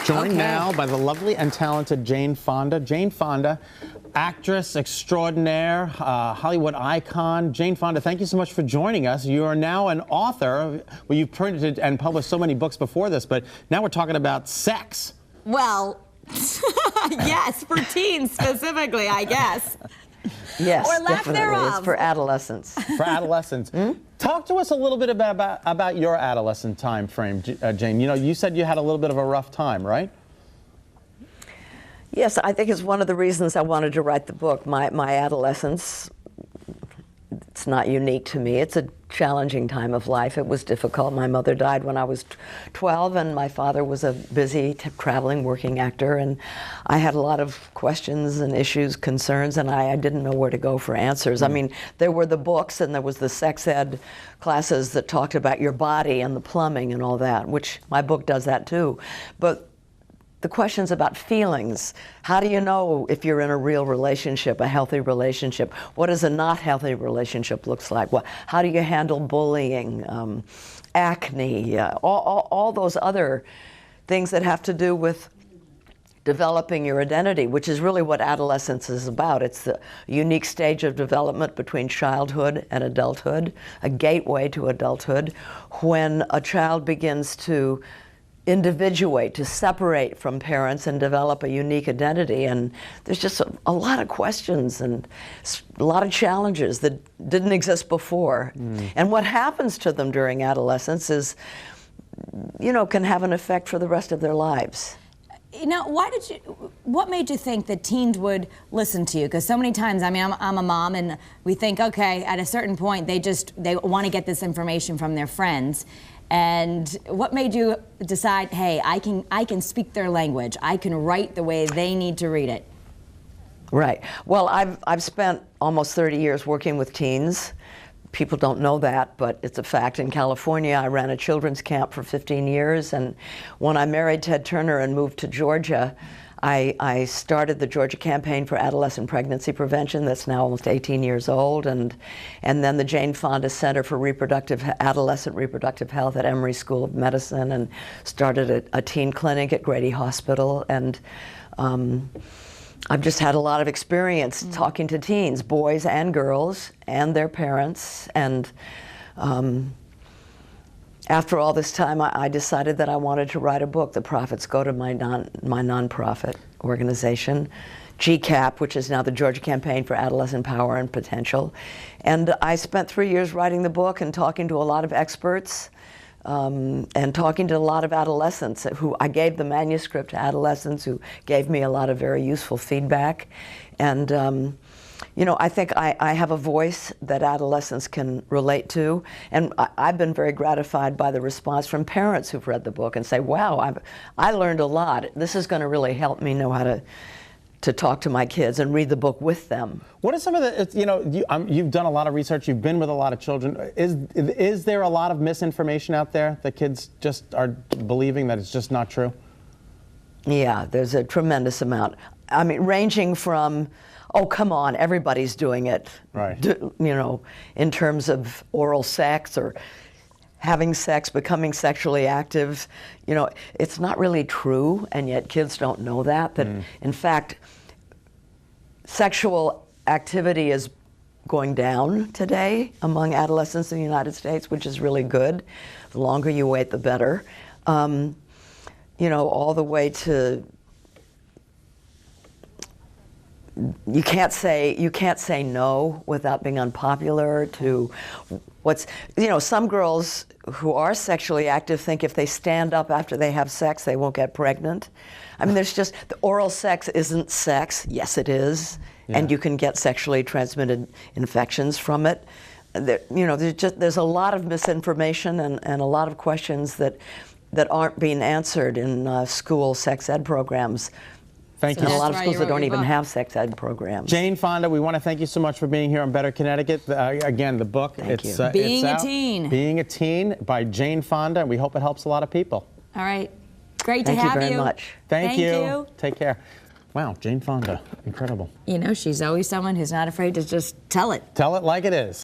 Joined now by the lovely and talented Jane Fonda. Jane Fonda, actress extraordinaire, Hollywood icon. Jane Fonda, thank you so much for joining us. You are now an author. Well, you've printed and published so many books before this, but now we're talking about sex. Well, yes, for teens specifically, I guess. Yes, or lack definitely. thereof. It's for adolescents. For adolescents. Talk to us a little bit about your adolescent time frame, Jane. You know, you said you had a little bit of a rough time, right? Yes, I think it's one of the reasons I wanted to write the book. My adolescence, it's not unique to me. It's a challenging time of life. It was difficult. My mother died when I was 12, and my father was a busy traveling working actor, and I had a lot of questions and issues, concerns, and I didn't know where to go for answers. I mean, there were the books, and there was the sex ed classes that talked about your body and the plumbing and all that, which my book does that too. But the questions about feelings. How do you know if you're in a real relationship, a healthy relationship? What does a not healthy relationship looks like? How do you handle bullying, acne, all those other things that have to do with developing your identity, which is really what adolescence is about. It's the unique stage of development between childhood and adulthood, a gateway to adulthood, when a child begins to individuate, to separate from parents and develop a unique identity. And there's just a lot of questions and a lot of challenges that didn't exist before. And what happens to them during adolescence is, you know, can have an effect for the rest of their lives. Now, what made you think that teens would listen to you? Because so many times, I mean, I'm a mom, and we think, okay, at a certain point, they want to get this information from their friends. And what made you decide, hey, I can speak their language, I can write the way they need to read it? Right. Well, I've spent almost 30 years working with teens. People don't know that, but it's a fact. In California, I ran a children's camp for 15 years, and when I married Ted Turner and moved to Georgia, I started the Georgia Campaign for Adolescent Pregnancy Prevention that's now almost 18 years old, and then the Jane Fonda Center for Adolescent Reproductive Health at Emory School of Medicine, and started a teen clinic at Grady Hospital. And I've just had a lot of experience talking to teens, boys and girls, and their parents. And after all this time, I decided that I wanted to write a book. The profits go to my nonprofit organization, GCAP, which is now the Georgia Campaign for Adolescent Power and Potential. And I spent 3 years writing the book and talking to a lot of experts, and talking to a lot of adolescents who I gave the manuscript to adolescents who gave me a lot of very useful feedback. And you know, I think I have a voice that adolescents can relate to, and I've been very gratified by the response from parents who've read the book and say, wow, I learned a lot. This is going to really help me know how to talk to my kids and read the book with them. What are some of the, you know, you've done a lot of research, you've been with a lot of children. Is there a lot of misinformation out there that kids just are believing that it's just not true? Yeah, there's a tremendous amount. I mean, ranging from, oh, come on, everybody's doing it, right? You know, in terms of oral sex or having sex, becoming sexually active. You know, it's not really true, and yet kids don't know that. That in fact, sexual activity is going down today among adolescents in the United States, which is really good. The longer you wait, the better. You know, all the way to, you can't say no without being unpopular, to what's, you know, some girls who are sexually active think if they stand up after they have sex, they won't get pregnant. I mean, there's just, the oral sex isn't sex. Yes, it is. Yeah. And you can get sexually transmitted infections from it. You know, there's a lot of misinformation and a lot of questions that aren't being answered in school sex ed programs. Thank you. And a lot of schools that don't even have sex ed programs. Jane Fonda, we want to thank you so much for being here on Better Connecticut. Again, the book, it's Being a Teen. Being a Teen by Jane Fonda, and we hope it helps a lot of people. All right. Great to have you. Thank you very much. Thank you. Take care. Wow, Jane Fonda, incredible. You know, she's always someone who's not afraid to just tell it. Tell it like it is.